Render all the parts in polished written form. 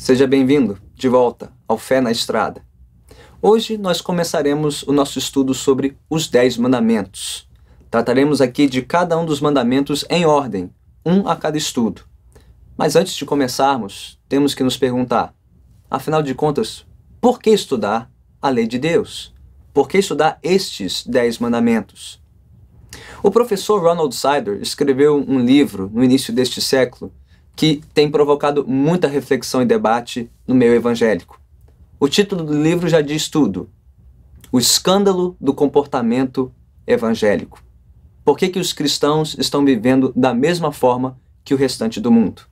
Seja bem-vindo de volta ao Fé na Estrada. Hoje nós começaremos o nosso estudo sobre os 10 mandamentos. Trataremos aqui de cada um dos mandamentos em ordem, um a cada estudo. Mas antes de começarmos, temos que nos perguntar, afinal de contas, por que estudar a lei de Deus? Por que estudar estes 10 mandamentos? O professor Ronald Sider escreveu um livro no início deste século que tem provocado muita reflexão e debate no meio evangélico. O título do livro já diz tudo: O escândalo do comportamento evangélico. Por que os cristãos estão vivendo da mesma forma que o restante do mundo?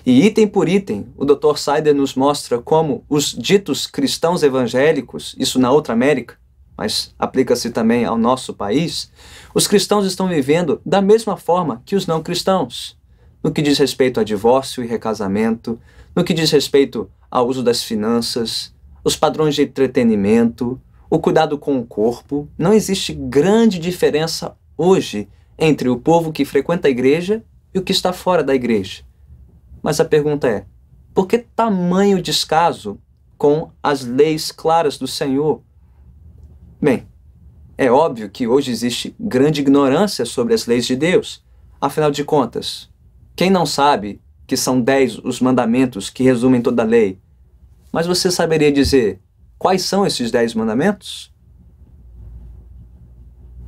E item por item, o Dr. Sider nos mostra como os ditos cristãos evangélicos, isso na outra América, mas aplica-se também ao nosso país, os cristãos estão vivendo da mesma forma que os não cristãos. No que diz respeito a divórcio e recasamento, no que diz respeito ao uso das finanças, os padrões de entretenimento, o cuidado com o corpo, não existe grande diferença hoje entre o povo que frequenta a igreja e o que está fora da igreja. Mas a pergunta é, por que tamanho descaso com as leis claras do Senhor? Bem, é óbvio que hoje existe grande ignorância sobre as leis de Deus. Afinal de contas, quem não sabe que são 10 os mandamentos que resumem toda a lei? Mas você saberia dizer quais são esses 10 mandamentos?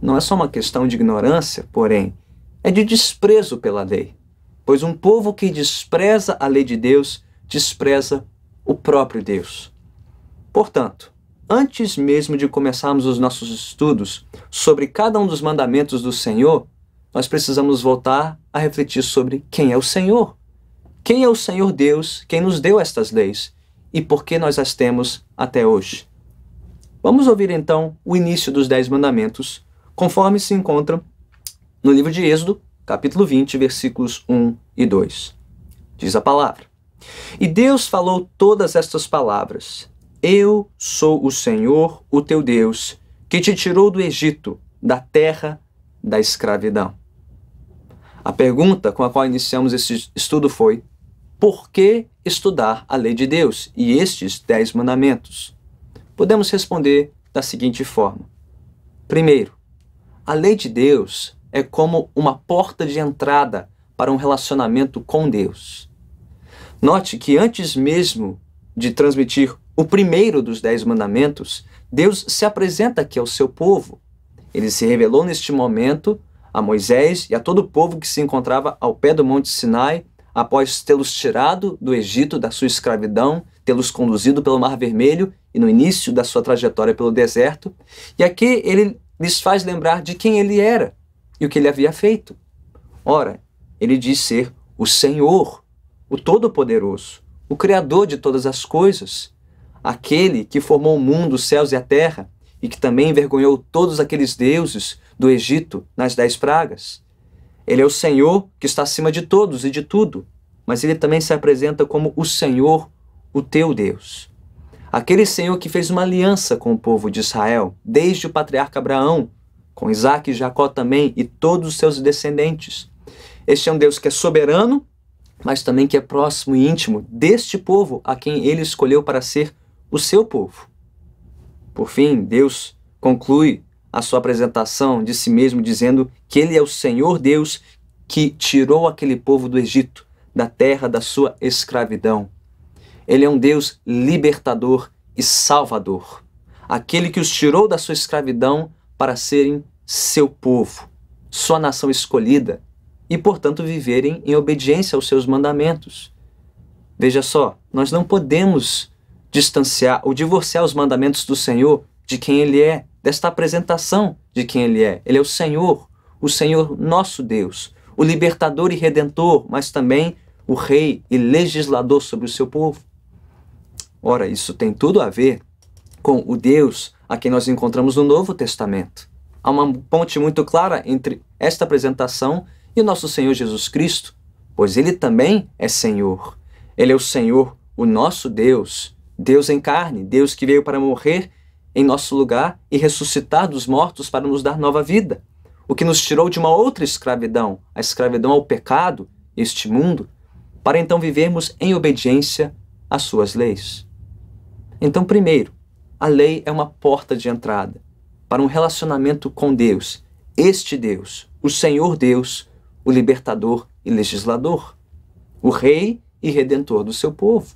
Não é só uma questão de ignorância, porém, é de desprezo pela lei. Pois um povo que despreza a lei de Deus, despreza o próprio Deus. Portanto, antes mesmo de começarmos os nossos estudos sobre cada um dos mandamentos do Senhor, nós precisamos voltar a refletir sobre quem é o Senhor. Quem é o Senhor Deus, quem nos deu estas leis e por que nós as temos até hoje. Vamos ouvir então o início dos 10 mandamentos, conforme se encontram no livro de Êxodo, capítulo 20, versículos 1 e 2. Diz a palavra: E Deus falou todas estas palavras: Eu sou o Senhor, o teu Deus, que te tirou do Egito, da terra da escravidão. A pergunta com a qual iniciamos esse estudo foi: por que estudar a lei de Deus e estes 10 mandamentos? Podemos responder da seguinte forma. Primeiro, a lei de Deus é como uma porta de entrada para um relacionamento com Deus. Note que antes mesmo de transmitir o primeiro dos 10 mandamentos, Deus se apresenta aqui ao seu povo. Ele se revelou neste momento a Moisés e a todo o povo que se encontrava ao pé do Monte Sinai, após tê-los tirado do Egito, da sua escravidão, tê-los conduzido pelo Mar Vermelho e no início da sua trajetória pelo deserto. E aqui ele lhes faz lembrar de quem ele era e o que ele havia feito. Ora, ele diz ser o Senhor, o Todo-Poderoso, o Criador de todas as coisas, aquele que formou o mundo, os céus e a terra, e que também envergonhou todos aqueles deuses do Egito nas 10 pragas. Ele é o Senhor que está acima de todos e de tudo, mas ele também se apresenta como o Senhor, o teu Deus. Aquele Senhor que fez uma aliança com o povo de Israel, desde o patriarca Abraão, com Isaac e Jacó também e todos os seus descendentes. Este é um Deus que é soberano, mas também que é próximo e íntimo deste povo a quem ele escolheu para ser o seu povo. Por fim, Deus conclui a sua apresentação de si mesmo dizendo que ele é o Senhor Deus que tirou aquele povo do Egito, da terra da sua escravidão. Ele é um Deus libertador e salvador, aquele que os tirou da sua escravidão para serem seu povo, sua nação escolhida e, portanto, viverem em obediência aos seus mandamentos. Veja só, nós não podemos distanciar ou divorciar os mandamentos do Senhor de quem Ele é, desta apresentação de quem Ele é. Ele é o Senhor nosso Deus, o libertador e redentor, mas também o rei e legislador sobre o seu povo. Ora, isso tem tudo a ver com o Deus a quem nós encontramos no Novo Testamento. Há uma ponte muito clara entre esta apresentação e o nosso Senhor Jesus Cristo, pois Ele também é Senhor. Ele é o Senhor, o nosso Deus, Deus em carne, Deus que veio para morrer em nosso lugar e ressuscitar dos mortos para nos dar nova vida, o que nos tirou de uma outra escravidão, a escravidão ao pecado, este mundo, para então vivermos em obediência as suas leis. Então, primeiro, a lei é uma porta de entrada para um relacionamento com Deus, este Deus, o Senhor Deus, o libertador e legislador, o rei e redentor do seu povo.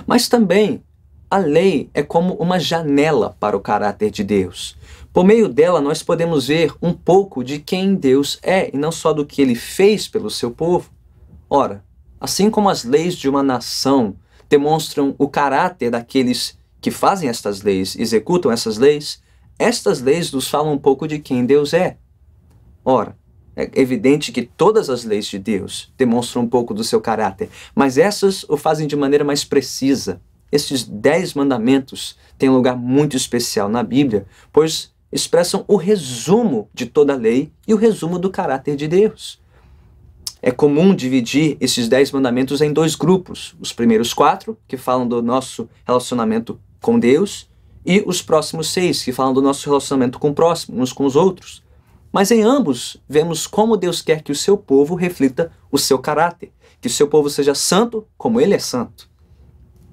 Mas também a lei é como uma janela para o caráter de Deus. Por meio dela nós podemos ver um pouco de quem Deus é e não só do que ele fez pelo seu povo. Ora, assim como as leis de uma nação demonstram o caráter daqueles que fazem estas leis, executam essas leis, estas leis nos falam um pouco de quem Deus é. Ora, é evidente que todas as leis de Deus demonstram um pouco do seu caráter, mas essas o fazem de maneira mais precisa. Estes 10 mandamentos têm um lugar muito especial na Bíblia, pois expressam o resumo de toda a lei e o resumo do caráter de Deus. É comum dividir esses 10 mandamentos em 2 grupos. Os primeiros 4, que falam do nosso relacionamento com Deus, e os próximos 6, que falam do nosso relacionamento com o próximo, uns com os outros. Mas em ambos, vemos como Deus quer que o seu povo reflita o seu caráter, que o seu povo seja santo como ele é santo.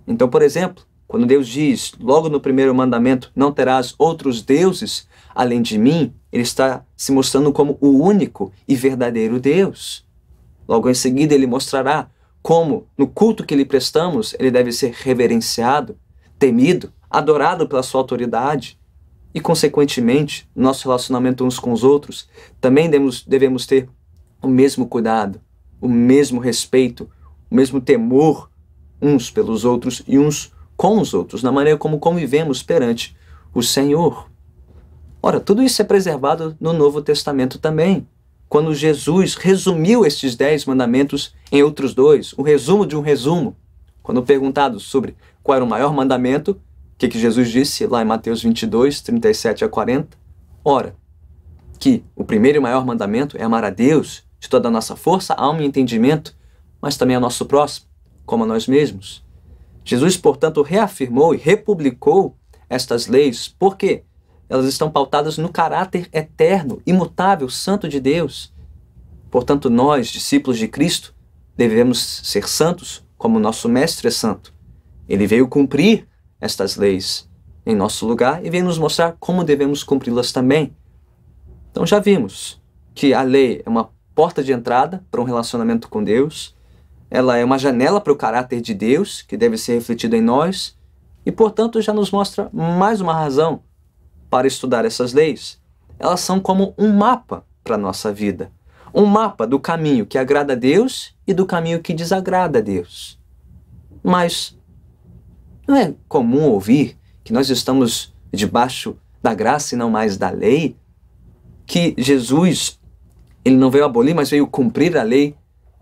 Então, por exemplo, quando Deus diz, logo no primeiro mandamento, não terás outros deuses além de mim, ele está se mostrando como o único e verdadeiro Deus. Logo em seguida, ele mostrará como, no culto que lhe prestamos, ele deve ser reverenciado, temido, adorado pela sua autoridade. E, consequentemente, no nosso relacionamento uns com os outros, também devemos ter o mesmo cuidado, o mesmo respeito, o mesmo temor uns pelos outros e uns com os outros, na maneira como convivemos perante o Senhor. Ora, tudo isso é preservado no Novo Testamento também, quando Jesus resumiu estes 10 mandamentos em outros 2, um resumo de um resumo. Quando perguntado sobre qual era o maior mandamento, o que Jesus disse lá em Mateus 22, 37 a 40? Ora, que o primeiro e maior mandamento é amar a Deus de toda a nossa força, alma e entendimento, mas também ao nosso próximo, como a nós mesmos. Jesus, portanto, reafirmou e republicou estas leis, porque elas estão pautadas no caráter eterno, imutável, santo de Deus. Portanto, nós, discípulos de Cristo, devemos ser santos como nosso Mestre é santo. Ele veio cumprir estas leis em nosso lugar e veio nos mostrar como devemos cumpri-las também. Então já vimos que a lei é uma porta de entrada para um relacionamento com Deus, ela é uma janela para o caráter de Deus, que deve ser refletido em nós, e portanto já nos mostra mais uma razão para estudar essas leis. Elas são como um mapa para a nossa vida, um mapa do caminho que agrada a Deus e do caminho que desagrada a Deus. Mas não é comum ouvir que nós estamos debaixo da graça e não mais da lei? Que Jesus, ele não veio abolir, mas veio cumprir a lei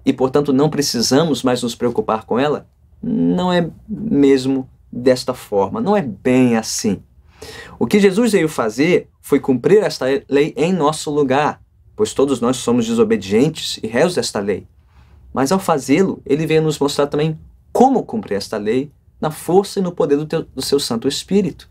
e, portanto, não precisamos mais nos preocupar com ela? Não é mesmo desta forma, não é bem assim. O que Jesus veio fazer foi cumprir esta lei em nosso lugar, pois todos nós somos desobedientes e réus desta lei. Mas ao fazê-lo, ele veio nos mostrar também como cumprir esta lei na força e no poder do seu Santo Espírito.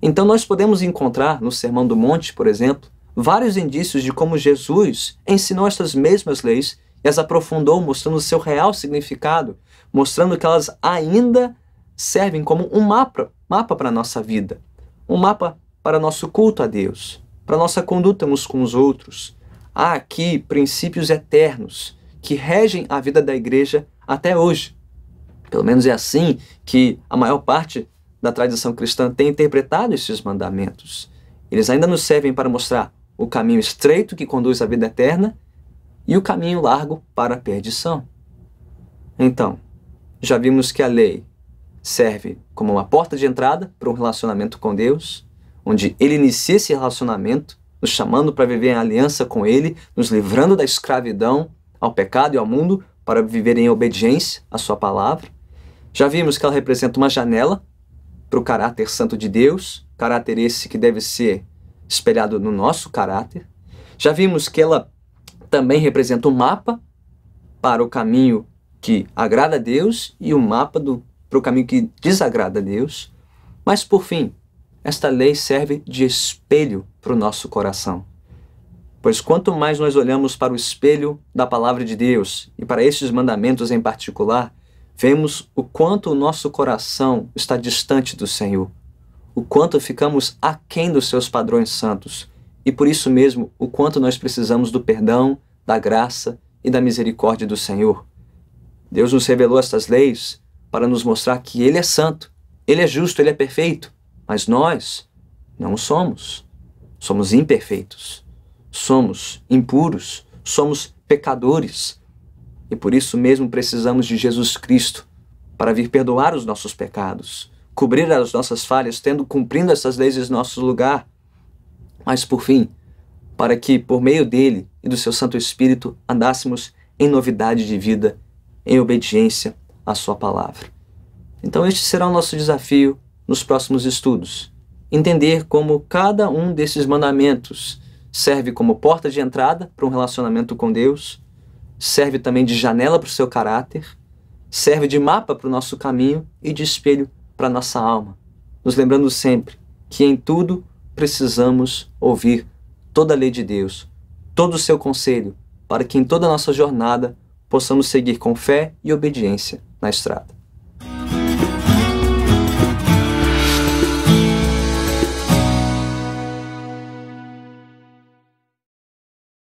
Então nós podemos encontrar no Sermão do Monte, por exemplo, vários indícios de como Jesus ensinou estas mesmas leis e as aprofundou, mostrando o seu real significado, mostrando que elas ainda servem como um mapa para a nossa vida, um mapa para nosso culto a Deus, para nossa conduta uns com os outros. Há aqui princípios eternos que regem a vida da igreja até hoje. Pelo menos é assim que a maior parte da tradição cristã tem interpretado esses mandamentos. Eles ainda nos servem para mostrar o caminho estreito que conduz à vida eterna e o caminho largo para a perdição. Então, já vimos que a lei serve como uma porta de entrada para um relacionamento com Deus, onde Ele inicia esse relacionamento, nos chamando para viver em aliança com Ele, nos livrando da escravidão ao pecado e ao mundo, para viver em obediência à sua palavra. Já vimos que ela representa uma janela para o caráter santo de Deus, caráter esse que deve ser espelhado no nosso caráter. Já vimos que ela também representa um mapa para o caminho que agrada a Deus e um mapa para o caminho que desagrada a Deus. Mas, por fim, esta lei serve de espelho para o nosso coração. Pois quanto mais nós olhamos para o espelho da palavra de Deus e para estes mandamentos em particular, vemos o quanto o nosso coração está distante do Senhor, o quanto ficamos aquém dos seus padrões santos, e por isso mesmo o quanto nós precisamos do perdão, da graça e da misericórdia do Senhor. Deus nos revelou estas leis para nos mostrar que Ele é santo, Ele é justo, Ele é perfeito, mas nós não o somos. Somos imperfeitos, somos impuros, somos pecadores, e por isso mesmo precisamos de Jesus Cristo para vir perdoar os nossos pecados, cobrir as nossas falhas, cumprindo essas leis em nosso lugar, mas por fim, para que por meio dele e do seu Santo Espírito andássemos em novidade de vida, em obediência à sua palavra. Então este será o nosso desafio nos próximos estudos. Entender como cada um desses mandamentos serve como porta de entrada para um relacionamento com Deus, serve também de janela para o seu caráter, serve de mapa para o nosso caminho e de espelho para a nossa alma, nos lembrando sempre que em tudo precisamos ouvir toda a lei de Deus, todo o seu conselho, para que em toda a nossa jornada possamos seguir com fé e obediência na estrada.